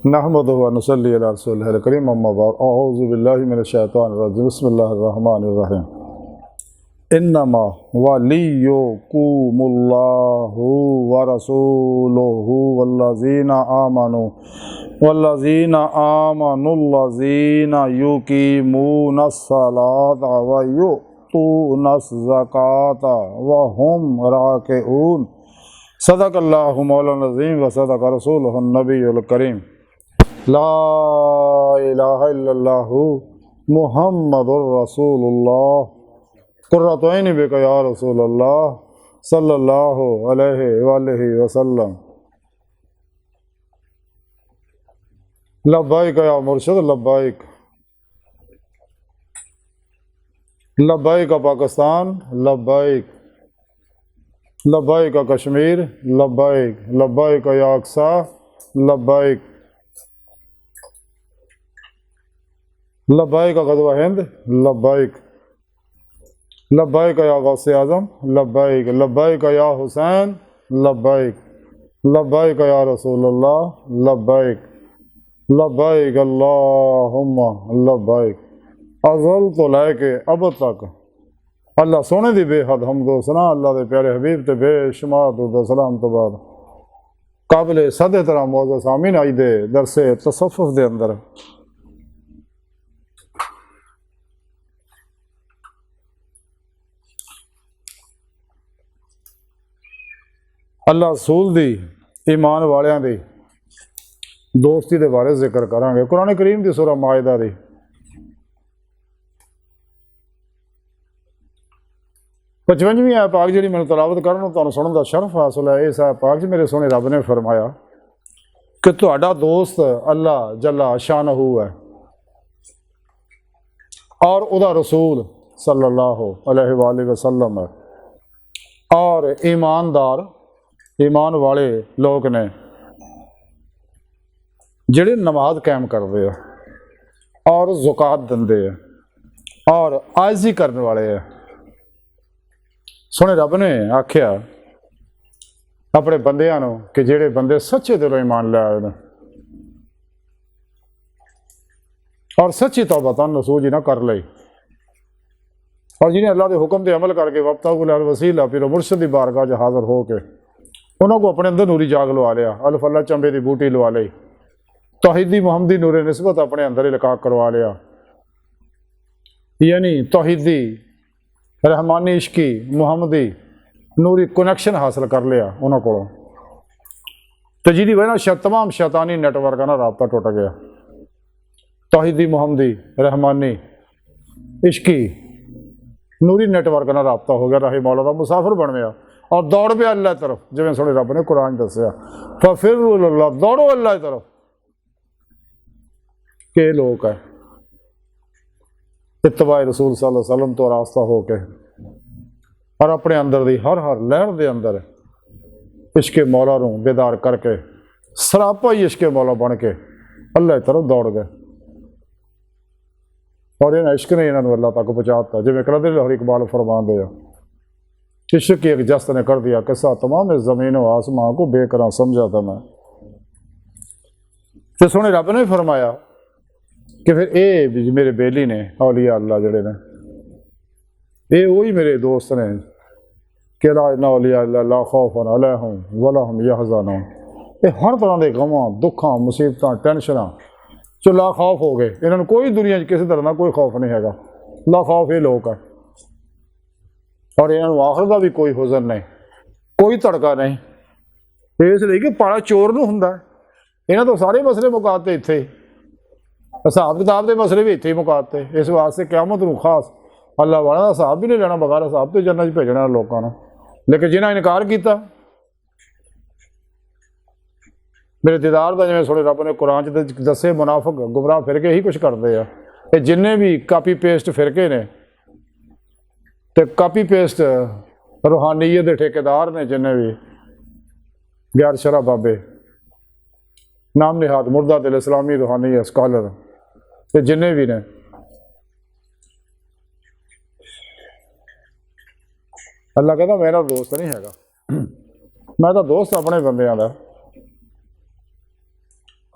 नहमदुहु व नसल्ली अला रसूलिहिल करीम अम्मा बाद अऊज़ु बिल्लाहि मिनश शैतानिर रजीम बिस्मिल्लाहिर रहमानिर रहीम इन्नमा वलियुकुमुल्लाहु व रसूलुहु वल्लज़ीना आमनुल्लज़ीना युकीमूनस सलाता व युतूनस ज़काता व हुम राकिऊन सदक़ल्लाहु मौलाना अज़ीम व सदक़ रसूलुहुन नबियुल करीम ला इलाहा इल्लल्लाहु मुहम्मदुर रसूलुल्लाह कुर्रतु ऐनी बिका या रसूलल्लाह सल्लल्लाहु अलैहि वसल्लम। लब्बाइक या मुर्शिद लब्बाइक। लब्बाइक पाकिस्तान लब्बाइक। लब्बाइक कश्मीर लब्बाइक। लब्बाइक या अक्सा लब्बाइक। लब्बाइक ग़ज़वा हिंद लब्बाइक। लब्बाइक या गौसे आज़म लब्बाइक। लब्बाइक या हुसैन लब्बाइक। लब्बाइक या रसूलल्लाह लब्बाइक। लब्बाइक अल्लाहुम्मा लब्बाइक। अज़ल तो लैके अब तक अल्लाह सोने दी बेहद हमदो सना अल्लाह दे प्यारे हबीब ते बेशुमार दुरूद सलाम तो बाद काबिल सदे तरह मौजूद सामीन आई दे दरसे तसव्वुफ़ दे अंदर अल्लाह रसूल दी ईमान वालियां दी दोस्ती के बारे जिक्र करांगे। कुरान करीम की सूरह माइदा दी 55वीं आयत पाक जी मैं तलावत करन तुहानूं सुनन का शरफ हासिल है। इस आयत पाक मेरे सोने रब ने फरमाया कि तुहाडा दोस्त अल्लाह जल्ला शानहू है और उदा रसूल सल्लल्लाहु अलैहि वसल्लम है और ईमानदार ईमान वाले लोग ने जिहड़े नमाज कायम करते हैं और ज़कात दिंदे हैं और आजी करने वाले हैं। सोने रब ने आख्या अपने बंदियां नूं कि जिहड़े बंदे सच्चे दिलों ईमान लै आए ने और सच्ची तौबा नसूज ही ना कर लई और जिन्हें अल्लाह के हुक्म से अमल करके वब्तगू वसीला फिर मुर्शद की बारगाह च हाज़र हो के उन्होंने अपने अंदर नूरी जाग लवा लिया। अल्फ अल्लाह चंबे की बूटी लवा ली। तौहीदी मुहम्मदी नूरे निस्बत अपने अंदर ही लका करवा लिया, यानी तौहीदी रहमानी इश्की मुहम्मदी नूरी कनैक्शन हासिल कर लिया उन्होंने को। तो जिहदी वजह तमाम शैतानी नैटवर्क ना रबता टुट गया। तौहीदी मुहम्मदी रहमानी इश्की नूरी नैटवर्क ना रबता हो गया। राही मौला का मुसाफिर बन गया और दौड़ पे अल्लाह तरफ जिवें सोने रब ने कुरान दसिया फिर दौड़ो अल्लाह की तरफ। के लोग है इत्तबाए रसूल सल्लल्लाहु अलैहि वसल्लम तो रास्ता हो के और अपने अंदर दी हर लहर दे अंदर इश्के मौला नूं बेदार करके सरापा ही इश्के मौला बन के अल्लाह की तरफ दौड़ गए और इन्हें इश्क ने इन्होंने अल्लाह तक पहुँचाता। जिवें कलंदर लाहौरी इकबाल फरमाते हैं इश्क की एक जस्त ने कर दिया किस्सा तमाम इस ज़मीन व आसमां को बेकरां समझा था मैं। तो सोने रब ने फरमाया कि फिर ये मेरे बेली ने औलिया अल्लाह जड़े ने ये वही मेरे दोस्त ने कि ला औलिया अल्लाह ला खौफुन अलैहिम वला हुम यहज़नून। ये हर तरह के गवां दुखा मुसीबत टेंशना चो ला खौफ हो गए। इन्होंने कोई दुनिया किसी तरह का कोई खौफ नहीं है। ला खौफ ये लोग है और इन्होंने आखिर का भी कोई हुज़न नहीं कोई तड़का नहीं। इसलिए कि पाला चोर नूं हुंदा इन्हां तो सारे मसले मुकाते इत्थे हिसाब किताब के मसले भी इत्थे मुकाते। इस वास्ते क़यामत नूं खास अल्लाह वाला हिसाब भी नहीं लेना बगैर हिसाब तो जन्नत च भेजना लोगों ने। लेकिन जिन्हें इनकार किया मेरे दीदार का जिवें सोने रब ने कुरान च दसे मुनाफिक गुमराह फिरके ही कुछ करते हैं। ये जिन्हें भी कापी पेस्ट फिरके ने तो कापी पेस्ट रूहानीयत के ठेकेदार ने जिन्हें भी गैर शरा बाबे नाम निहाद मुर्दा दिल इस्लामी रूहानी स्कॉलर ते जिन्हें भी ने अल्लाह कहता मेरा दोस्त नहीं है मैं तो दोस्त अपने बंदियां दा।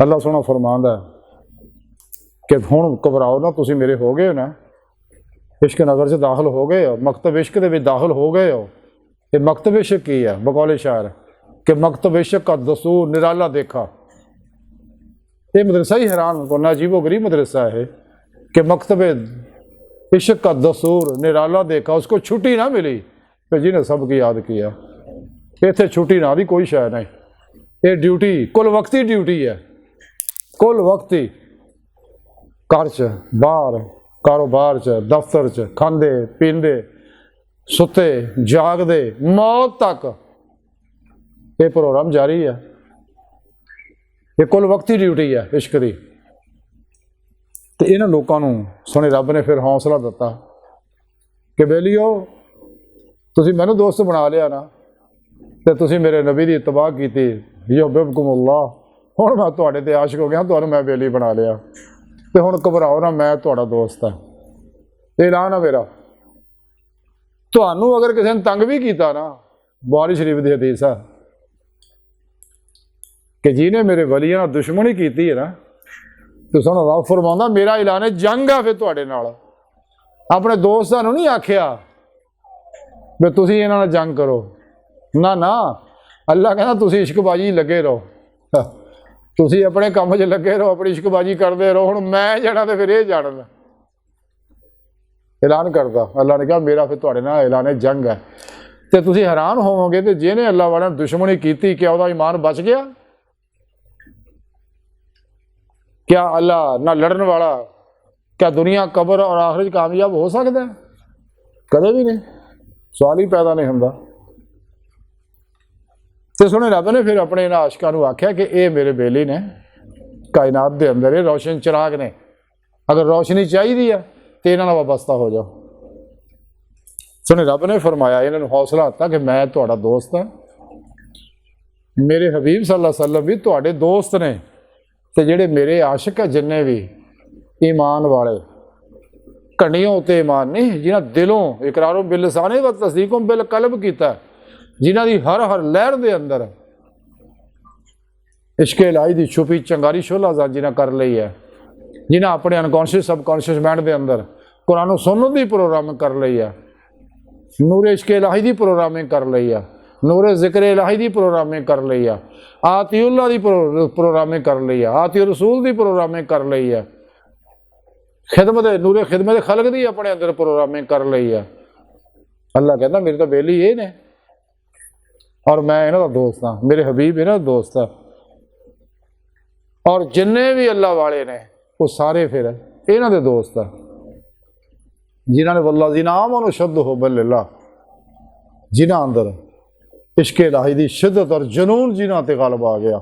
अल्लाह सोहना फरमांदा कि हुण घबराओ ना, तुसीं मेरे हो गए हो ना, इश्क नगर च दाखिल हो गए हो, मकतब इश्क दे विच दाखिल हो गए हो। ये मकतब इश्क की है? बकौले शायर कि मकतब इश्क का दसूर निराला देखा। ये मदरसा ही हैरान को अजीबो गरीब मदरसा है कि मकतब इश्क का दसूर निराला देखा, उसको छुट्टी ना मिली फिर जिन्हें सबकी याद किया। इत्थे छुट्टी ना दी कोई शय नहीं, ये ड्यूटी कुल वक्ती ड्यूटी है, कुल वक्ती। घर च बाहर, कारोबार च, दफ्तर च, खांदे पींदे, सुते जागदे, मौत तक ये प्रोग्राम जारी है। ये कुल वक्ती ड्यूटी है इश्क की। तो इन्होंने लोगों को सोने रब ने फिर हौसला दिता कि बेलियो तुसी मैनू दोस्त बना लिया ना, तो तुसी मेरे नबी की इतबाह की, युहिब्बुकुमुल्लाह, हुण मैं तुहाडे ते आशिक हो गया, तुहानू मैं बेली बना लिया, तो हुण घबराओ ना, मैं तुहाडा दोस्त है। ऐलान है मेरा। तुहानू अगर किसी ने तंग भी किया ना, बुखारी शरीफ की हदीस है कि जिन्हें मेरे वलियां नाल दुश्मनी की है ना, तो सुनो रब फरमाउंदा मेरा ऐलान जंग है फिर तुहाडे नाल। अपने दोस्तां नूं नहीं आखिया भी तुसीं इन्हां नाल जंग करो, ना ना, अल्लाह कहना तुसीं इश्कबाजी लगे रहो, तुसीं अपने काम च लगे रहो, अपनी इश्कबाजी करते रहो। हुण मैं जाना तो फिर ये जानना। ऐलान करता अल्लाह ने कहा मेरा फिर तुहाडे नाल ऐलान जंग है। तो तुसीं हैरान होवोगे तो जिन्हें अल्लाह वाले दुश्मनी की, क्या वह ईमान बच गया? क्या अल्लाह ना लड़न वाला, क्या दुनिया कबर और आखिरत कामयाब हो सकता है? कदे भी नहीं, सवाल ही पैदा नहीं होंदा। तो सुने रब ने फिर अपने इन्हां आशिकां नूं आख्या कि ये मेरे बेली ने, कायनात के अंदर ये रोशन चिराग ने, अगर रोशनी चाहिए है तो इन्हां नाल वाबस्ता हो जाओ। सुने रब ने फरमाया, इन्होंने हौसला दिता कि मैं तुहाडा दोस्त हाँ, मेरे हबीब सल्लल्लाहु अलैहि वसल्लम भी तुहाडे दोस्त ने, तो जेडे मेरे आशिक है जिन्ने भी ईमान वाले, घड़ियों उत्ते ईमान नहीं, जिन्हें दिलों इकरारों बिल लिसाने व तस्दीकों बिल कल्ब किया, जिन्हों की हर हर लहर के अंदर इश्क इलाही की छुपी चंगारी शोला जिन्हें कर ली है, जिन्हें अपने अनकॉन्शियस सबकॉन्शियस माइंड के अंदर कुरान सुनने की प्रोग्रामिंग कर ली है, नूर इश्क इलाही की प्रोग्रामिंग कर ली है, नूर जिक्र इलाही की प्रोग्रामिंग कर ली है, आतिउल्लाह की प्रोग्रामिंग कर ली है, आति रसूल की प्रोग्रामिंग कर ली है, खिदमत नूरे खिदमत खलक की अपने अंदर प्रोग्रामिंग कर ली है। अल्लाह कहता मेरे तो बेली ये ने और मैं इन्हों का दोस्त हाँ, मेरे हबीब इन्हों का दोस्त है। और जिन्ने भी अल्लाह वाले ने वो सारे फिर इन्हों के दोस्त है, जिन्होंने वल्लज़ीना आमनू अशद्दु हुब्बन लिल्लाह, जिन्हों अंदर इश्क इलाही की शिद्दत और जुनून जिन्हों ते गालिब आ गया,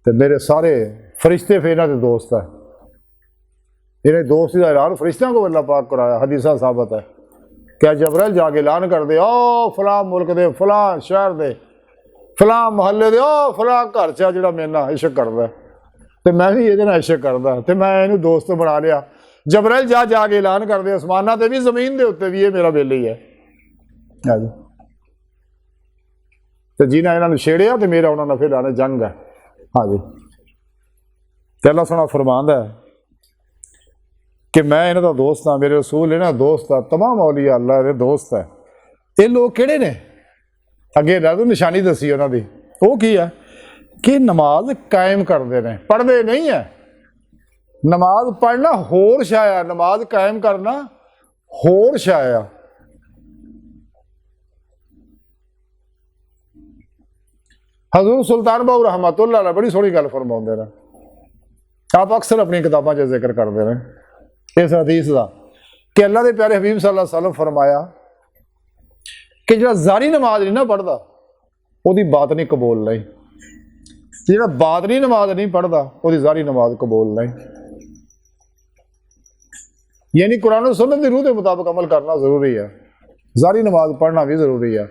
तो मेरे सारे फरिश्ते फिर इन्हों के दोस्त है। इन्हें दोस्ती का ऐलान फरिश्तों को अल्लाह पाक कराया, हदीसा साबित है। क्या जबरैल जाके ऐलान कर दे, ओ फलां मुल्क दे, फलां शहर दे, फलां महल्ले दे, ओ फलां घर च जिहड़ा मेरे नाल इश्क करदा, तो मैं भी ये इश्क करदा, तो मैं इन्हूं दोस्त बना लिया। जबरैल जाके ऐलान कर दे आसमानां ते भी जमीन के उत्ते भी, ये मेरा बेली है। तो जिन्हें इन्होंने छेड़िया तो मेरा उन्होंने फिर आने जंग है। हाँ जी, तो अल्लाह सोहना फरमांदा है कि मैं इन्हों का दोस्त हाँ, मेरे रसूल इन्हों का दोस्त है, तमाम औलिया अल्लाह के दोस्त है। ये लोग किहड़े ने? अगे रब निशानी दसी उन्होंने, वो की है कि नमाज कायम करते हैं, पढ़ते नहीं है। नमाज पढ़ना होर शाया, नमाज कायम करना होर शाया। हजूर सुल्तान बाहू रहमतुल्लाह अलैह बड़ी सोहनी गल फरमाउंदे ने, आप अक्सर अपनी किताबों च जिक्र करते हैं इस हदीस का कि अल्लाह के प्यारे हबीब सल्लल्लाहु अलैहि वसल्लम फरमाया कि जो जारी नमाज नहीं ना पढ़ता वो बात नहीं कबूल नहीं, जो बात नहीं नमाज नहीं पढ़ता वो जारी नमाज कबूल नहीं। यानी कुरान और सुन्नत की रूह के मुताबिक अमल करना जरूरी है, जारी नमाज पढ़ना भी जरूरी है,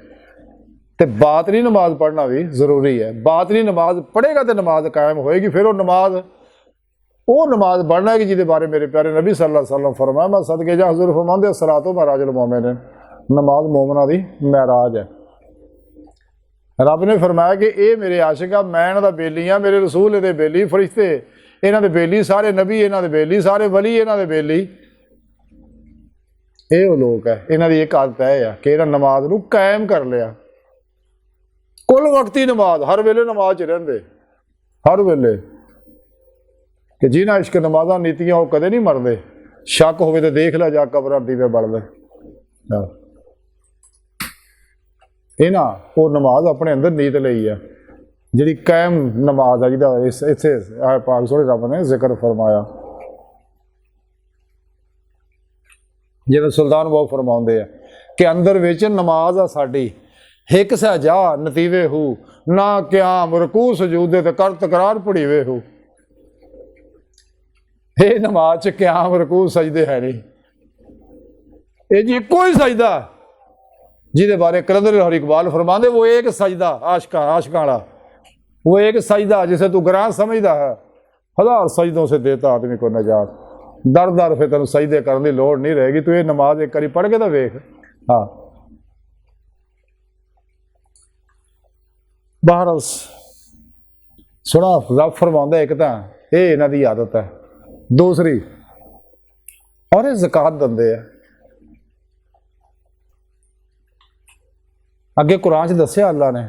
तो बातनी नमाज पढ़ना भी जरूरी है। बातनी नमाज पढ़ेगा तो नमाज कायम होएगी, फिर वो नमाज पढ़ना है कि जिसके बारे मेरे प्यारे नबी सल्लल्लाहु अलैहि वसल्लम फरमाया, मैं सदके जा हुजूर फरमाते सलातो महराजुल मोमिनीन, नमाज मोमना दी महराज है। रब ने फरमाया कि ये मेरे आशिक आ, मैं इन्हां दा बेली हाँ, मेरे रसूल इहदे बेली, फरिश्ते इन्हां दे बेली, सारे नबी इन्हां दे बेली, सारे वली इन्हां दे बेली। ये वो लोग है, इन्हां दी एक आदत है कि इन्हां नमाज नूं कायम कर लिया, कुल वक्ती नमाज, हर वेले नमाज च रहिंदे, हर वेले। कि जिन्हां इश्क नमाज़ां नीतियां वो कदे नहीं मरदे। शक होवे तो देख ला जा कब्रां दीवे बलदे। इन्हां वो नमाज अपने अंदर नीत लई है, जिहड़ी कायम नमाज है, जिहदा इत्थे पाक सोहणे रब ने जिक्र फरमाया। जिवें सुल्तान बाहू फरमाउंदे आ कि अंदर विच नमाज आ साडी, हिक सहजा नतीवे हू, ना क्याम रकू सजूदे ते कर तकरार पढ़ीवे हू। ये नमाज च क्याम रकू सजदे है नहीं, ये जी कोई सजदा जिहदे बारे कलंदर लाहौरी इकबाल फरमांदे, वो एक सजदा आशिकां वाला, वो एक सजदा जिसे तू ग्रां समझदा है, हजार सजदों से देता आदमी को नजात। दर दर फिर तेन सजदे करने की लोड़ नहीं रहेगी, तू ये नमाज एक बारी पढ़ के तो वेख। हाँ, बहरल सुना रब फरमांदा, एक तो ये इन्हां दी आदत है, दूसरी और ये ज़कात दिंदे आ। अगे कुरान च दस्सिया अल्लाह ने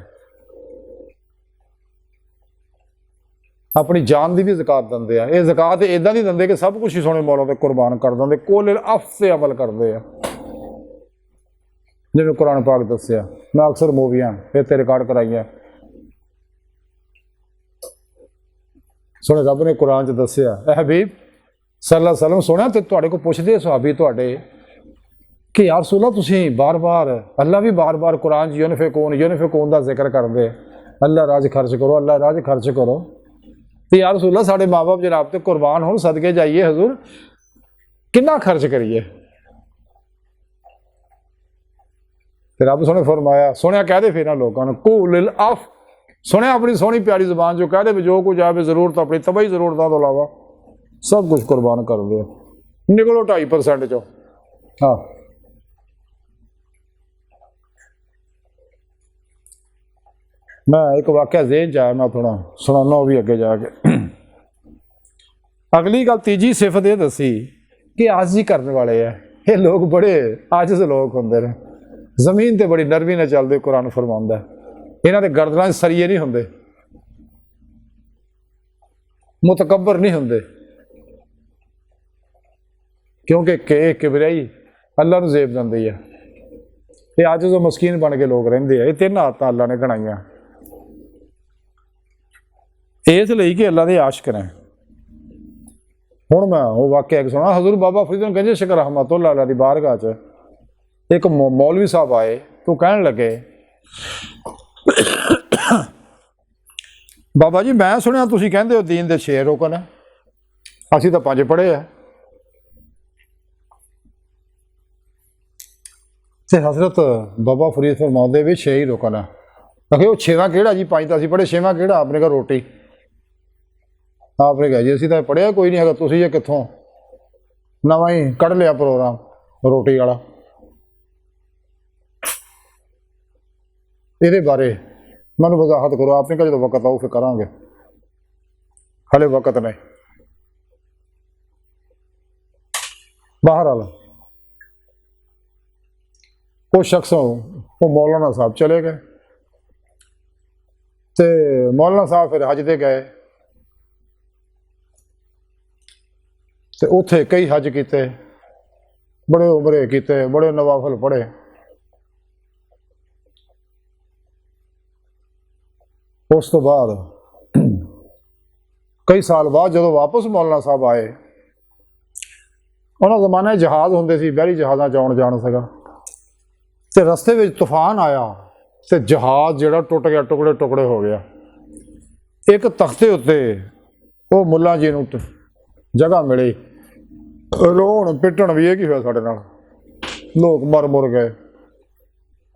अपनी जान की भी ज़कात दिंदे आ। ये ज़कात इदां दी दिंदे कि सब कुछ ही सोने मौलों ते कुर्बान कर दिंदे, कोल अफ से अमल करते हैं। जिवें कुरान पाक दस्सिया, मैं अक्सर मूवियां इत्थे रिकॉर्ड कराइयां, सोने रब ने कुरान च दस्सिया, ए हबीब सल्लल्लाहु अलैहि वसल्लम, सुनिया तो तुहाडे को पुछदे सहाबी तुहाडे कि यार रसूला तुसीं बार बार, अल्लाह भी बार बार कुरान यूनफिकून का जिक्र करते, अल्लाह राज खर्च करो, अल्लाह राज खर्च करो। तो यार रसूला साढ़े माँ बाप जनाब तो कुर्बान हो, सदके जाइए हजूर, कितना खर्च करिए? फिर रब सोने फरमाया, सुनिया कह दे फिर लोगों ने कूल अफ, सुनिया अपनी सोहनी प्यारी जुबान जो कह दे जो कुछ आए जरूरत अपनी तबाही जरूरतों तो इलावा सब कुछ कुर्बान कर दो, निकलो 2.5% चो। हाँ, मैं एक वाक़या ज़हन च आया, मैं थोड़ा सुनाना वो भी अगे जाके। अगली गल तीजी सिफत ये दसी कि आजी करने वाले है ये लोग, बड़े आजिज़ लोग होंदे ने, जमीन ते बड़ी नरमी नाल चलदे। कुरान फरमांदा इन्हां दे गर्दनां सरिये नहीं होंदे, मुतकब्बर नहीं होंदे, क्योंकि किबरियाई अल्लाह नूं ज़ेब दिंदी है। ये आजिज़ व मस्कीन बन के लोग रहिंदे आ। ये 3 आदतां अल्लाह ने गणाइयां इसलिए कि अल्लाह के आशिक ने। हुण मैं वो वाक़या एक सुना, हज़ूर बाबा फरीद गंज शिकर रहमतुल्लाह अलैह दी बारगाह च एक मौलवी साहब आए तो कहन लगे, बाबा जी मैं सुनिया तुसीं कहंदे हो दीन दे 6 रुकन है, असीं तां 5 पढ़े है। ते हज़रत बाबा फरीद फरमाउंदे भी 6 ही रुकन है। आखे वो 6वां केड़ा जी? 5 तो असीं पढ़े, 6वां केड़ा? आपने कहा रोटी। आपने कहा जी असीं तां पढ़िया कोई नहीं, अगर तुसीं ये कित्थों नवां ही कढ़ लिया प्रोग्राम रोटी वाला। ये बारे मैं वजाहत करो, आपने कहा जो वक्त आऊ फिर करांगे, हले वक्त नहीं। बहरहाल वो शख्स वो मौलाना साहब चले गए, तो मौलाना साहब फिर हज दे गए, तो उत्थे कई हज किते, बड़े उमरे किते, बड़े नवाफल पढ़े। उस तो बाद कई साल बाद जो वापस मौलाना साहब आए, उन्होंने जमाने जहाज़ होंदे सी, बहरी जहाज़ां च आउण जाण सीगा, ते रस्ते में तूफान आया तो जहाज़ जिहड़ा टुट गया, टुकड़े टुकड़े हो गया। एक तख्ते उत्ते वो मुल्ला जी नूं जगह मिली, रोण पिटण भी ये होया साडे नाल, लोग मर मुर गए।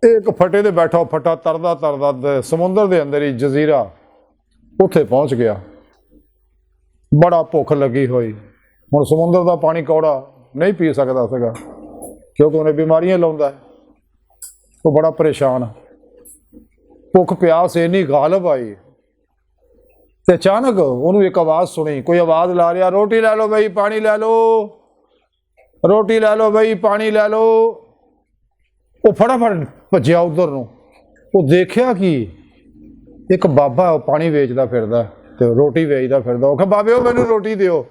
एक फटे दे बैठा फटा तरदा तरदा समुंदर के अंदर ही जजीरा उत्थे पहुँच गया। बड़ा भुख लगी हुई, हुण समुंदर का पानी कौड़ा नहीं पी सकता सीगा क्योंकि उन्हें बीमारियां लाउंदा है। वो बड़ा परेशान, ਭੁੱਖ ਪਿਆਸ ਇੰਨੀ ਗਾਲਬ ਆਈ ਤੇ ਅਚਾਨਕ ਉਹਨੂੰ ਇੱਕ ਆਵਾਜ਼ ਸੁਣੀ, ਕੋਈ ਆਵਾਜ਼ ਲਾ ਰਿਹਾ, ਰੋਟੀ ਲੈ ਲਓ ਬਈ, ਪਾਣੀ ਲੈ ਲਓ, ਰੋਟੀ ਲੈ ਲਓ ਬਈ, ਪਾਣੀ ਲੈ ਲਓ। ਉਹ ਫਟਾਫਟ ਭੱਜਿਆ ਉਧਰ ਨੂੰ। ਉਹ ਦੇਖਿਆ ਕਿ ਇੱਕ ਬਾਬਾ ਉਹ ਪਾਣੀ ਵੇਚਦਾ ਫਿਰਦਾ ਤੇ ਰੋਟੀ ਵੇਚਦਾ ਫਿਰਦਾ। ਉਹ ਕਹੇ ਬਾਬੇ ਉਹ ਮੈਨੂੰ ਰੋਟੀ ਦਿਓ।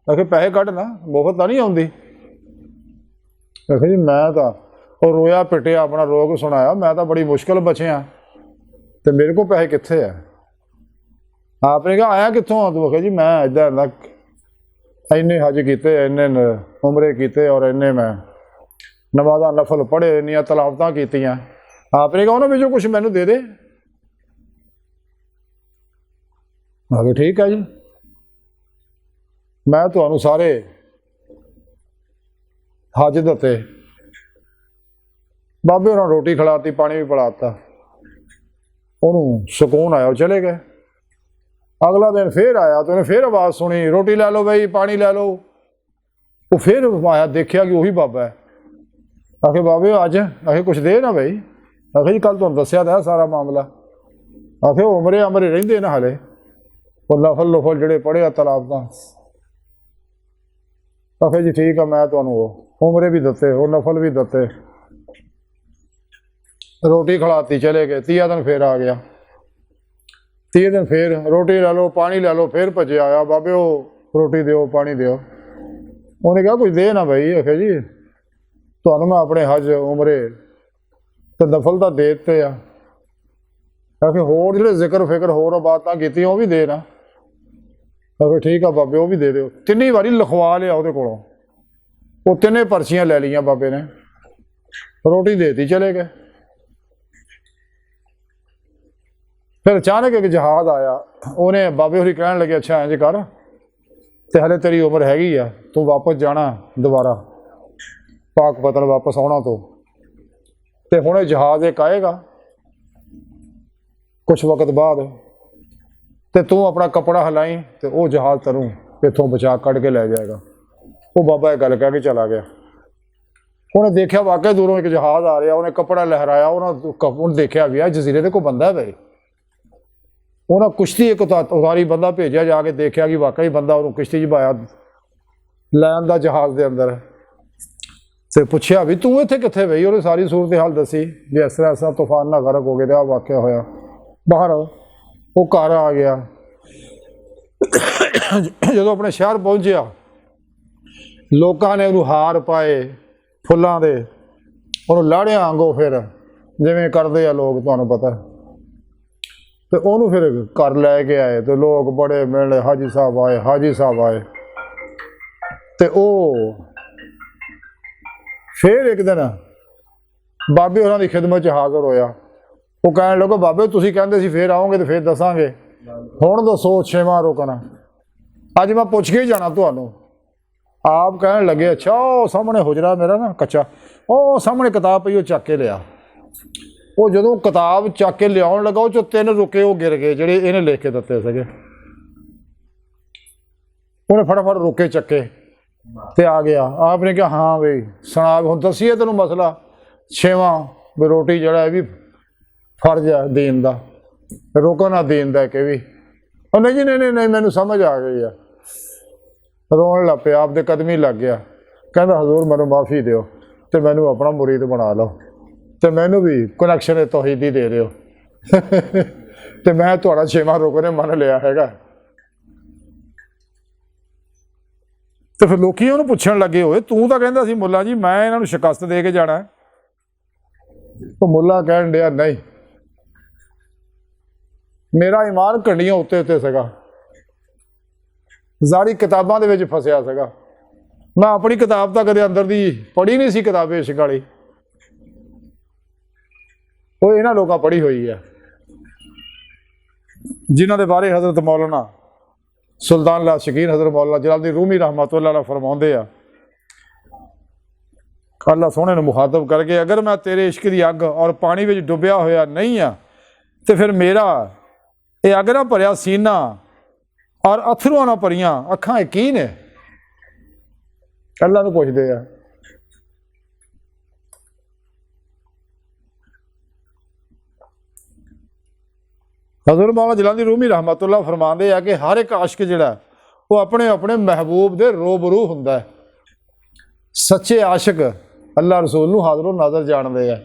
ਆਖੇ ਪੈਸੇ ਕੱਢ ਨਾ, ਮੁਫਤ ਤਾਂ ਨਹੀਂ ਆਉਂਦੀ। ਆਖੇ ਜੀ ਮੈਂ ਤਾਂ, ਉਹ ਰੋਇਆ ਪਿੱਟਿਆ, ਆਪਣਾ ਰੋਗ ਸੁਣਾਇਆ, ਮੈਂ ਤਾਂ ਬੜੀ ਮੁਸ਼ਕਿਲ ਬਚਿਆ ਤੇ ਮੇਰੇ ਕੋਲ ਪੈਸੇ ਕਿੱਥੇ ਆ। ਆਪ ਨੇ ਕਿਹਾ ਆਇਆ ਕਿੱਥੋਂ ਆ ਤੂੰ? ਆਖਿਆ ਜੀ ਮੈਂ ਇੱਦਾਂ ਇੱਦਾਂ ਇੰਨੇ ਹਜ ਕੀਤੇ, ਇੰਨੇ ਉਮਰੇ ਕੀਤੇ ਔਰ ਇੰਨੇ ਮੈਂ ਨਮਾਜ਼ਾਂ ਨਫਲ ਪੜ੍ਹੇ, ਇੰਨੀਆਂ ਤਲਾਵਤਾਂ ਕੀਤੀਆਂ। ਆਪ ਨੇ ਕਿਹਾ ਉਹਨਾਂ ਵਿੱਚੋਂ ਕੁਛ ਮੈਨੂੰ ਦੇ ਦੇ। ਆਖੇ ਠੀਕ ਹੈ ਜੀ, ਮੈਂ ਤੁਹਾਨੂੰ ਸਾਰੇ ਹਜ ਦਿੱਤੇ। ਬਾਬੇ ਉਹਨਾਂ ਰੋਟੀ ਖਿਲਾਤੀ, ਪਾਣੀ ਵੀ ਪਿਲਾਤਾ, ਉਹਨੂੰ ਸਕੂਨ ਆਇਆ, ਉਹ ਚਲੇ ਗਏ। ਅਗਲਾ ਦਿਨ ਫੇਰ ਆਇਆ ਤੇ ਉਹਨੇ ਫੇਰ ਆਵਾਜ਼ ਸੁਣੀ, ਰੋਟੀ ਲੈ ਲਓ ਬਈ, ਪਾਣੀ ਲੈ ਲਓ। ਉਹ ਫੇਰ ਆਇਆ, ਦੇਖਿਆ ਕਿ ਉਹੀ ਬਾਬਾ ਹੈ। ਆਖੇ ਬਾਬੇ ਅੱਜ ਆਖੇ ਕੁਛ ਦੇ ਨਾ ਬਈ। ਆਖੇ ਜੀ ਕੱਲ ਤੁਹਾਨੂੰ ਦੱਸਿਆ ਤਾਂ ਸਾਰਾ ਮਾਮਲਾ। ਆਖੇ ਉਹ ਉਮਰੇ ਅਮਰੇ ਰਹਿੰਦੇ ਨਾ ਹਾਲੇ, ਉਹ ਨਫਲ ਨੁਫਲ ਜਿਹੜੇ ਪੜ੍ਹੇ ਆ ਤਲਾਵਤਾਂ। ਆਖੇ ਜੀ ਠੀਕ ਆ, ਮੈਂ ਤੁਹਾਨੂੰ ਉਹ ਉਮਰੇ ਵੀ ਦਿੱਤੇ, ਉਹ ਨਫਲ ਵੀ ਦਿੱਤੇ, ਰੋਟੀ ਖਿਲਾਤੀ, ਚਲੇ ਗਏ। 30 ਦਿਨ ਫੇਰ ਆ ਗਿਆ। 30 ਦਿਨ ਫੇਰ ਰੋਟੀ ਲੈ ਲਓ, ਪਾਣੀ ਲੈ ਲਓ। ਫੇਰ ਭੱਜਿਆ ਆਇਆ, ਬਾਬੇ ਉਹ ਰੋਟੀ ਦਿਓ, ਪਾਣੀ ਦਿਓ। ਉਹਨੇ ਕਿਹਾ ਕੁਝ ਦੇ ਨਾ ਬਈ। ਆਖੇ ਜੀ ਤੁਹਾਨੂੰ ਮੈਂ ਆਪਣੇ ਹਜ ਉਮਰੇ ਤੇ ਨਫਲ ਤਾਂ ਦੇ ਦਿੱਤੇ ਆ। ਆਖੇ ਹੋਰ ਜਿਹੜੇ ਜ਼ਿਕਰ ਫਿਕਰ ਹੋਰ ਬਾਤਾਂ ਕੀਤੀਆਂ ਉਹ ਵੀ ਦੇ ਨਾ। ਆਖੇ ਠੀਕ ਆ ਬਾਬੇ, ਉਹ ਵੀ ਦੇ ਦਿਓ। 3 ਵਾਰੀ ਲਿਖਵਾ ਲਿਆ ਉਹਦੇ ਕੋਲੋਂ। ਉਹ 3 ਪਰਚੀਆਂ ਲੈ ਲਈਆਂ ਬਾਬੇ ਨੇ, ਰੋਟੀ ਦੇ ਦਿੱਤੀ, ਚਲੇ ਗਏ। ਫਿਰ ਅਚਾਨਕ ਇੱਕ ਜਹਾਜ਼ ਆਇਆ। ਉਹਨੇ ਬਾਬੇ ਹੋਰੀ ਕਹਿਣ ਲੱਗੇ ਅੱਛਾ ਇੰਝ ਕਰ, ਤੇ ਹਲੇ ਤੇਰੀ ਉਮਰ ਹੈਗੀ ਆ, ਤੂੰ ਵਾਪਸ ਜਾਣਾ ਦੁਬਾਰਾ ਪਾਕ ਪਤਨ, ਵਾਪਸ ਆਉਣਾ ਤੂੰ। ਤੇ ਹੁਣ ਇਹ ਜਹਾਜ਼ ਇੱਕ ਆਏਗਾ ਕੁਛ ਵਕਤ ਬਾਅਦ, ਤੇ ਤੂੰ ਆਪਣਾ ਕੱਪੜਾ ਹਿਲਾਈ ਤੇ ਉਹ ਜਹਾਜ਼ ਤੈਨੂੰ ਇੱਥੋਂ ਬਚਾ ਕੱਢ ਕੇ ਲੈ ਜਾਏਗਾ। ਉਹ ਬਾਬਾ ਇਹ ਗੱਲ ਕਹਿ ਕੇ ਚਲਾ ਗਿਆ। ਉਹਨੇ ਦੇਖਿਆ ਵਾਕਿਆ ਦੂਰੋਂ ਇੱਕ ਜਹਾਜ਼ ਆ ਰਿਹਾ, ਉਹਨੇ ਕੱਪੜਾ ਲਹਿਰਾਇਆ। ਉਹਨੇ ਦੇਖਿਆ ਵੀ ਆ ਜਜ਼ੀਰੇ 'ਤੇ ਕੋਈ ਬੰਦਾ ਬਈ। ਉਹਨਾਂ ਕੁਸ਼ਤੀ ਇੱਕ ਉਤਾਰੀ ਬੰਦਾ ਭੇਜਿਆ, ਜਾ ਕੇ ਦੇਖਿਆ ਕਿ ਵਾਕਈ ਬੰਦਾ, ਉਹਨੂੰ ਕਿਸ਼ਤੀ 'ਚ ਪਾਇਆ ਲੈਣ ਦਾ ਜਹਾਜ਼ ਦੇ ਅੰਦਰ। ਤੇ ਪੁੱਛਿਆ ਵੀ ਤੂੰ ਇੱਥੇ ਕਿੱਥੇ ਬਈ? ਉਹਨੇ ਸਾਰੀ ਸੂਰਤ ਹਾਲ ਦੱਸੀ ਵੀ ਇਸ ਤਰ੍ਹਾਂ ਐਸਾ ਤੂਫਾਨ ਨਾਲ ਗਰਕ ਹੋ ਗਏ ਤੇ ਆਹ ਵਾਕਿਆ ਹੋਇਆ। ਬਾਹਰ ਉਹ ਘਰ ਆ ਗਿਆ। ਜਦੋਂ ਆਪਣੇ ਸ਼ਹਿਰ ਪਹੁੰਚਿਆ, ਲੋਕਾਂ ਨੇ ਉਹਨੂੰ ਹਾਰ ਪਾਏ ਫੁੱਲਾਂ ਦੇ, ਉਹਨੂੰ ਲਾੜਿਆਂ ਵਾਂਗੂ ਫਿਰ ਜਿਵੇਂ ਕਰਦੇ ਆ ਲੋਕ, ਤੁਹਾਨੂੰ ਪਤਾ। ਤੇ ਉਹਨੂੰ ਫਿਰ ਘਰ ਲੈ ਕੇ ਆਏ ਤੇ ਲੋਕ ਬੜੇ ਮਿਲਣੇ, ਹਾਜੀ ਸਾਹਿਬ ਆਏ, ਹਾਜੀ ਸਾਹਿਬ ਆਏ। ਤੇ ਉਹ ਫਿਰ ਇੱਕ ਦਿਨ ਬਾਬੇ ਹੋਰਾਂ ਦੀ ਖਿਦਮਤ 'ਚ ਹਾਜ਼ਰ ਹੋਇਆ। ਉਹ ਕਹਿਣ ਲੱਗਾ ਬਾਬੇ ਤੁਸੀਂ ਕਹਿੰਦੇ ਸੀ ਫੇਰ ਆਓਗੇ ਤੇ ਫੇਰ ਦੱਸਾਂਗੇ, ਹੁਣ ਦੱਸੋ 6ਵਾਂ ਰੁਕਣਾ। ਅੱਜ ਮੈਂ ਪੁੱਛ ਕੇ ਹੀ ਜਾਣਾ ਤੁਹਾਨੂੰ। ਆਪ ਕਹਿਣ ਲੱਗੇ ਅੱਛਾ ਉਹ ਸਾਹਮਣੇ ਹੁਜਰਾ ਮੇਰਾ ਨਾ ਕੱਚਾ, ਉਹ ਸਾਹਮਣੇ ਕਿਤਾਬ ਪਈ, ਉਹ ਚੱਕ ਕੇ ਲਿਆ। ਉਹ ਜਦੋਂ ਕਿਤਾਬ ਚੱਕ ਕੇ ਲਿਆਉਣ ਲੱਗਾ, ਉਹ 'ਚੋਂ 3 ਰੁਕੇ ਉਹ ਗਿਰ ਗਏ ਜਿਹੜੇ ਇਹਨੇ ਲਿਖ ਕੇ ਦਿੱਤੇ ਸੀਗੇ। ਉਹਨੇ ਫਟਾਫਟ ਰੁਕੇ ਚੱਕੇ ਤੇ ਆ ਗਿਆ। ਆਪ ਨੇ ਕਿਹਾ ਹਾਂ ਬਈ ਸੁਣਾ, ਹੁਣ ਦੱਸੀਏ ਤੈਨੂੰ ਮਸਲਾ 6ਵਾਂ ਵੀ ਰੋਟੀ ਜਿਹੜਾ ਇਹ ਵੀ ਫਰਜ਼ ਹੈ ਦੇਣ ਦਾ, ਰੋਕੋ ਨਾ ਦੇਣ ਦਾ ਕਿ ਵੀ। ਉਹ ਨਹੀਂ ਜੀ ਨਹੀਂ ਨਹੀਂ ਮੈਨੂੰ ਸਮਝ ਆ ਗਈ ਆ। ਰੋਣ ਲੱਗ ਪਿਆ, ਆਪਦੇ ਕਦਮੀ ਲੱਗ ਗਿਆ। ਕਹਿੰਦਾ ਹਜ਼ੂਰ ਮੈਨੂੰ ਮਾਫੀ ਦਿਓ ਤੇ ਮੈਨੂੰ ਆਪਣਾ ਮੁਰੀਦ ਬਣਾ ਲਓ ਤੇ ਮੈਨੂੰ ਵੀ ਕਨੈਕਸ਼ਨ ਤੌਹੀਦੀ ਦੇ ਦਿਓ ਤੇ ਮੈਂ ਤੁਹਾਡਾ 6ਵਾਂ ਰੁਕਨ ਮੰਨ ਲਿਆ ਹੈਗਾ। ਤੇ ਫਿਰ ਲੋਕੀ ਉਹਨੂੰ ਪੁੱਛਣ ਲੱਗੇ ਹੋਏ ਤੂੰ ਤਾਂ ਕਹਿੰਦਾ ਸੀ ਮੁੱਲਾ ਜੀ ਮੈਂ ਇਹਨਾਂ ਨੂੰ ਸ਼ਿਕਸਤ ਦੇ ਕੇ ਜਾਣਾ। ਉਹ ਮੁੱਲਾ ਕਹਿਣ ਡਿਆ ਨਹੀਂ, ਮੇਰਾ ਈਮਾਨ ਘੰਡੀਆਂ ਉੱਤੇ ਉੱਤੇ ਸੀਗਾ, ਜ਼ਾਰੀ ਕਿਤਾਬਾਂ ਦੇ ਵਿੱਚ ਫਸਿਆ ਸੀਗਾ। ਮੈਂ ਆਪਣੀ ਕਿਤਾਬ ਤਾਂ ਕਦੇ ਅੰਦਰ ਦੀ ਪੜ੍ਹੀ ਨਹੀਂ ਸੀ, ਕਿਤਾਬ ਇਸ਼ਕ ਵਾਲੀ। ਉਹ ਇਹਨਾਂ ਲੋਕਾਂ ਪੜ੍ਹੀ ਹੋਈ ਹੈ ਜਿਨ੍ਹਾਂ ਦੇ ਬਾਰੇ ਹਜ਼ਰਤ ਮੌਲਾਨਾ ਸੁਲਤਾਨ ਲਾ ਸ਼ਕੀਰ ਹਜ਼ਰਤ ਮੌਲਾਨਾ ਜਲਾਲੁਦੀਨ ਰੂਮੀ ਰਹਿਮਤੁल्लाह अलैह ਫਰਮਾਉਂਦੇ ਆ, ਅੱਲਾ ਸੋਹਣੇ ਨੂੰ ਮੁਖਾਤਬ ਕਰਕੇ, ਅਗਰ ਮੈਂ ਤੇਰੇ ਇਸ਼ਕ ਦੀ ਅੱਗ ਔਰ ਪਾਣੀ ਵਿੱਚ ਡੁੱਬਿਆ ਹੋਇਆ ਨਹੀਂ ਆ ਤੇ ਫਿਰ ਮੇਰਾ ਇਹ ਅੱਗ ਨਾਲ ਭਰਿਆ ਸੀਨਾ ਔਰ ਅਥਰੂਆਂ ਨਾਲ ਭਰੀਆਂ ਅੱਖਾਂ ਇਹ ਕੀ ਨੇ? ਅੱਲਾ ਨੂੰ ਪੁੱਛਦੇ ਆ। हज़रत मौलाना जलाली रूमी रहमतुल्लाह फरमाते हैं कि हर एक आशिक जिहड़ा वो अपने अपने महबूब के रूबरू हुंदा है। सच्चे आशिक अल्लाह रसूल नूं हाज़रो नाज़र जानते हैं।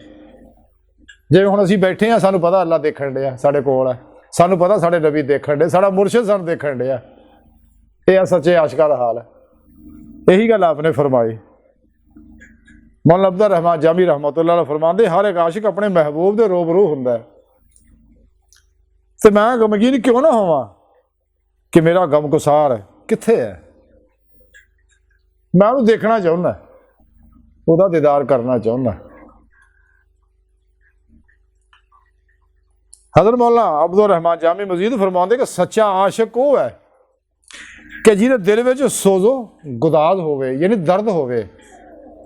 जिवें हुण असीं बैठे हाँ, सानूं पता अल्लाह देखण डिया साडे कोल है, सानूं पता साडे नबी देखण डे, साडा मुर्शिद सानूं देखण डिया। यह सच्चे आशिकां दा हाल है। यही गल आपने फरमाई। मौलाना अब्दुल रहमान जामी रहमतुल्लाह फरमाते हर एक आशिक अपने महबूब के रूबरू हुंदा है। तो मैं गमगीन क्यों ना होवां कि मेरा गमगुसार कित्थे है। मैं उन्हें देखना चाहुंदा, उसदा दीदार करना चाहुंदा। हज़रत मौलाना अब्दुल रहमान जामी मजीद फरमाते कि सच्चा आशिक वो है कि जिहदे दिल में सोजो गुदाज होवे, यानी दर्द होवे।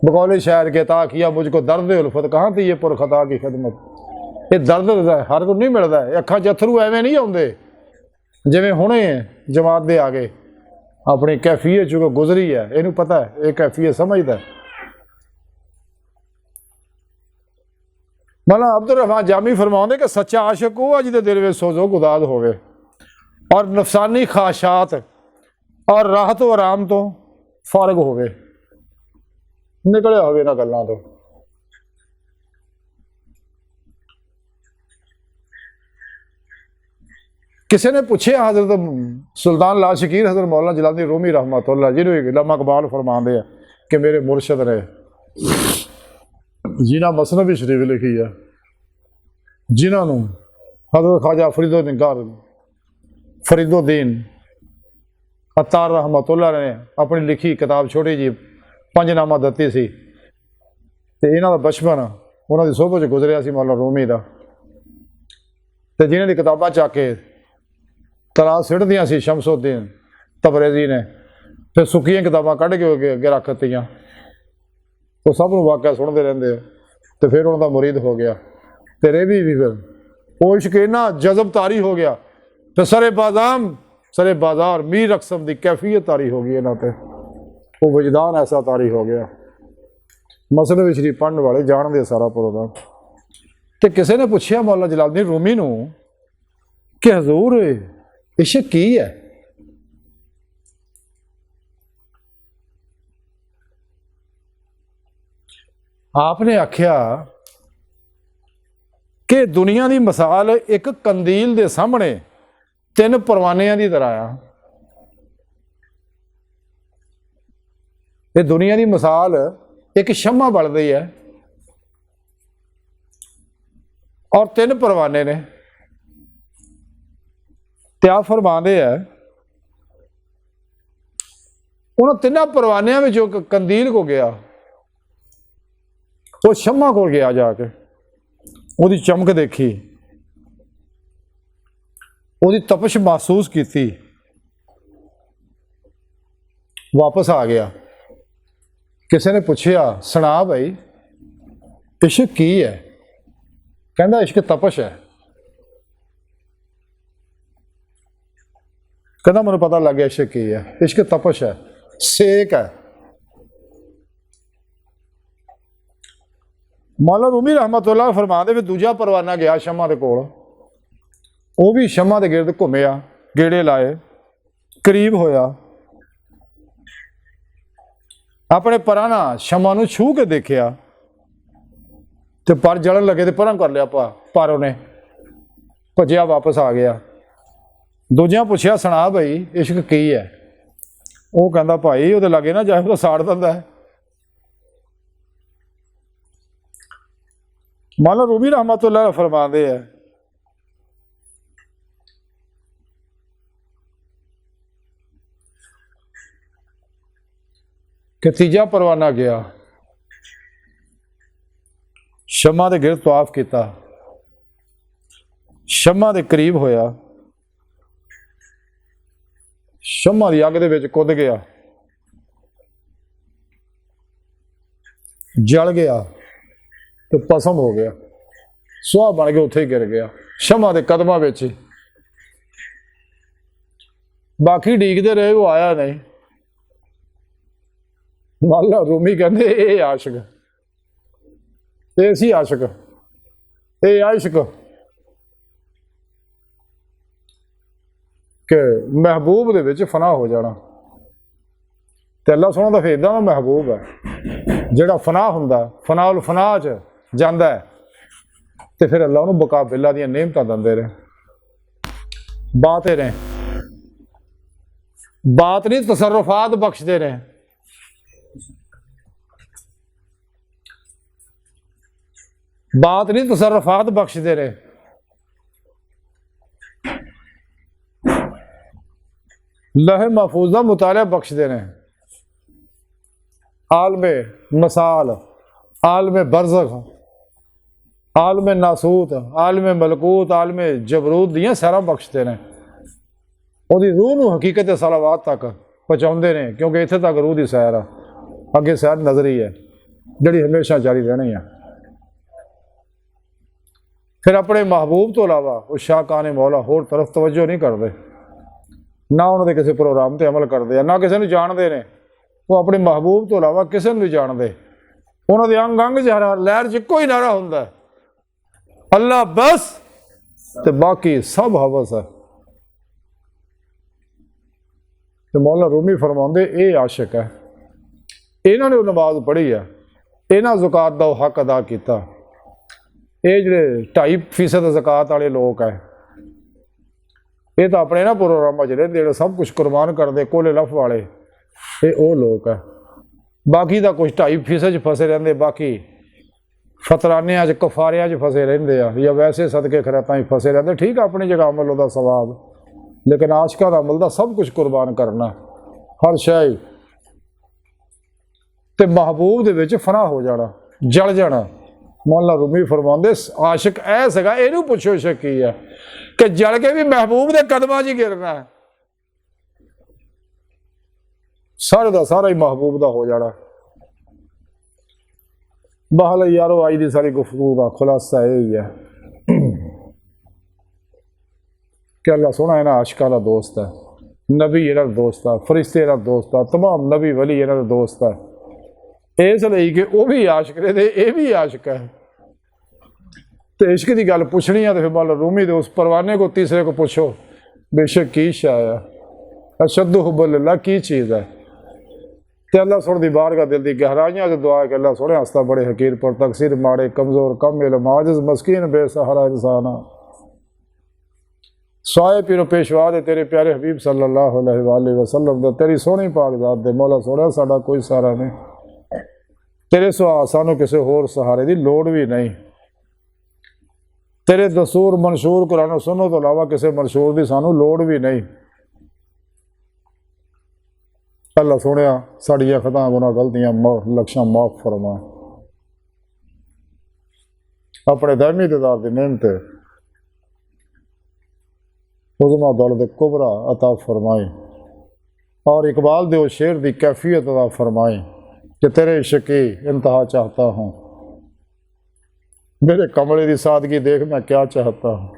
बकौले शायर के ता किया मुझको दर्द उल्फत कहाँ थी ये पुरखता की खिदमत। ये दर्द हर को नहीं मिलता है। अखां च अथरू एवें नहीं आउंदे जिवें हुणे जमात दे आगे अपनी कैफियत चो गुजरी है, इनू पता है, ये कैफियत समझदा है। मौलाना अब्दुल रहमान जामी फरमाते कि सच्चा आशिक वो है जिहदे दिल में सोजो गुदाज होवे और नफसानी ख्वाहिशात और राहत व आराम तो फारग होवे, निकलिया होवे इन्हां गल्लां तो। किसी ने पूछे हज़रत सुल्तान लाशकीर हज़रत मौलाना जलाली रूमी रहमतुल्लाह जिन्होंने अल्लामा इकबाल फरमाते हैं कि मेरे मुर्शद ने जिन्हें मसनवी शरीफ लिखी है, जिन्होंने हज़रत ख्वाजा फरीदुद्दीन अत्तार रहमतुल्लाह ने अपनी लिखी किताब छोटी जी पंजनामा दत्ती सी। तो इन्हों का बचपन उन्होंने सोहबत गुजरिया सी मौलाना रूमी का। तो जिन्हों की किताबां चक के तलाश सिट दियां सी शमसुद्दीन तबरेज़ी ने, फिर सुक्कियां किताबां कढ़ के अगे रख दित्तियां। तो सब नूं वाक़या सुनते रहंदे। तो फिर उन्होंने मुरीद हो गया। तो रेवी भी फिर वो इश्क इन्ना जज़ब तारी हो गया। तो सरे बाजार मीर अकसम की कैफियत तारी हो गई इन्हों पर, वो वजदान ऐसा तारी हो गया। मसनवी शरीफ पढ़ने वाले जानते सारा प्रोग्राम। तो किसी ने पूछा मौलाना जलालुद्दीन रूमी नूं कि हजूर इश्क की है। आपने आख्या कि दुनिया की मिसाल एक कंदील के सामने तीन परवानियां की तरह आ। ये दुनिया की मिसाल एक शम्मा बलदी है और तीन परवाने ने। त्या फरमाते है उन्होंने तिना परवानियां में जो कंदील को गया, वो शम्मा को गया, जाके उसकी चमक देखी, उसकी तपश महसूस की, वापस आ गया। किसी ने पूछा सुना भाई इश्क की है। कहता इश्क तपश है। कहता मैनूं पता लग गया इश्क की है। इश्क तपश है, सेक है। मौलाना रूमी रहमतुल्लाह फरमाते भी दूजा परवाना गया शम्मा के कोल, वो भी शम्मा के गिरद घूमिया, गेड़े लाए, करीब होया, अपने परां नाल शम्मा नूं छू के देखिया तो पर जलन लगे तो परां कर लिया पर उन्हें भजिया वापस आ गया। दूजिया पूछया सुना भाई इश्क की है। वो कहता भाई वो लगे ना जाए तो साड़ दिंदा है। मौलाना रूमी रहमतुल्लाह फरमाते हैं कि तीजा परवाना गया, शम्मा के गिरद तवाफ किया, शम्मा के करीब होया, शम्मा की अग दे कुद गया, जल गया तो पसम हो गया, सुहा बन के उत्थे ही गिर गया शम्मा के कदमां विच। बाकी डीकते रहे, वो आया नहीं। मौलाना रूमी कहते ये आशिक, ये सी आशिक, ये आशिक। कि महबूब दे विच फना हो जाना। ते अल्लाह सोहना दा फिर इदां दा महबूब है जिहड़ा फना हुंदा, फनाउल फना च जांदा है, ते फिर अल्लाह उहनूं मुकाबिला दीयां नेमतां दिंदे ने। बात ने बात नहीं तसर्रुफात बख्शदे ने। बात नहीं तसर्रुफात बख्शदे ने। लहे महफूज का मुताला बख्शदे ने। आलमे मसाल, आलमे बरज़ख, आलमे नासूत, आलमे मलकूत, आलमे जबरूत दियां सैरां बख्शदे ने। ਉਹਦੀ रूह ਨੂੰ हकीकत सलावात तक पहुँचाते हैं, क्योंकि इत्थे तक रूह की सैर आ, अगे सैर नज़री है जिहड़ी हमेशा जारी रहनी है। फिर अपने महबूब तो इलावा वो शाहकान मौला होर तरफ तवज्जो नहीं करते, ना उन्होंने किसी प्रोग्राम पर अमल करते, ना किसी को जानते हैं। वो अपने महबूब तो इलावा किसी को नहीं जानते। उन्होंने अंग अंग च लहर च इक्को ही नारा हुंदा, अल्लाह बस, ते बाकी सब हवस है। तो मौला रूमी फरमाते ये आशिक है, इन्होंने नमाज पढ़ी है, इन्होंने ज़कात का हक अदा किया। ये जोड़े 2.5% ज़कात वाले लोग है, ये तो अपने ना प्रोग्राम च रहिंदे सब कुछ कुर्बान करते, कोले लफ वाले, ये वो लोग है। बाकी का कुछ 2.5% फसे रहते, बाकी फतरानिया च कफारिया च फसे रहते हैं, या वैसे सदके खैरातां ही फसे रहते। ठीक है, अपनी जगह अमल उहदा सवाब, लेकिन आशिका दा अमल दा सब कुछ कुर्बान करना, हर शय ते महबूब दे विच फना हो जाना, जल जाना। मौला रूमी फरमांदे आशिक ऐ सगा, इहनूं पुछो शकी है कि जल के भी महबूब दे कदमां 'च ही गिरना है, सारे दा सारा ही महबूब दा हो जाना। बहल यारो अज दी सारी गुफ्तगू दा खुलासा यही है कि अल्लाह सोहना इन्हां आशिकां दा दोस्त है, नबी इन्हां दा दोस्त है, फरिश्ते इन्हां दा दोस्त है, तमाम नबी वली इन्हां दा दोस्त है। इसलिए कि वह भी आशिक ने ते ये भी आशिक है। तो इश्क की गल पुछनी है तो फिर मौला रूमी दे उस परवाने को तीसरे को पुछो, बेशक की शाया अशद्दु हुब्बिल्लाह की चीज़ है। तो अल्लाह सोहने दी बारगाह दिल दी गहराइयां च दुआ है कि अल्लाह सोहने हस्ता बड़े हकीर पर तकसीर माड़े कमज़ोर कम इल्म आजिज़ मस्कीन बेसहारा इंसाना साए पीरो पेशवा दे तेरे प्यारे हबीब सल्लल्लाहु अलैहि वसल्लम दे तेरी सोहनी पाक ज़ात दे मौला सोहना साडा कोई सहारा नहीं, तेरे सिवा सानू किसी होर सहारे की लोड़ भी नहीं। तेरे दसूर मंशूर कुरान सुनो तो इलावा किसी मंशूर की सानू लोड़ भी नहीं। अल्लाह सोहने साड़ियां खता गुनाह गलतियां लक्षां माफ़ फरमा, अपने दायमी दीदार की नेमत उज़मा दौलत कुबरा अता फरमाए, और इकबाल दे शेर की कैफियत अता फरमाए कि तेरे इश्क की इंतहा चाहता हूँ, मेरे कमले की सादगी देख मैं क्या चाहता हूँ।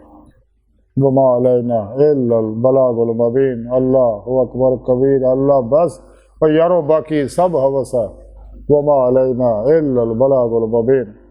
वमा अलैना इल्लल बलागुल मुबीन, अल्लाहु अकबर कबीर, अल्लाह बस और यारो बाकी सब हवस है। वमा अलैना इल्लल बलागुल मुबीन।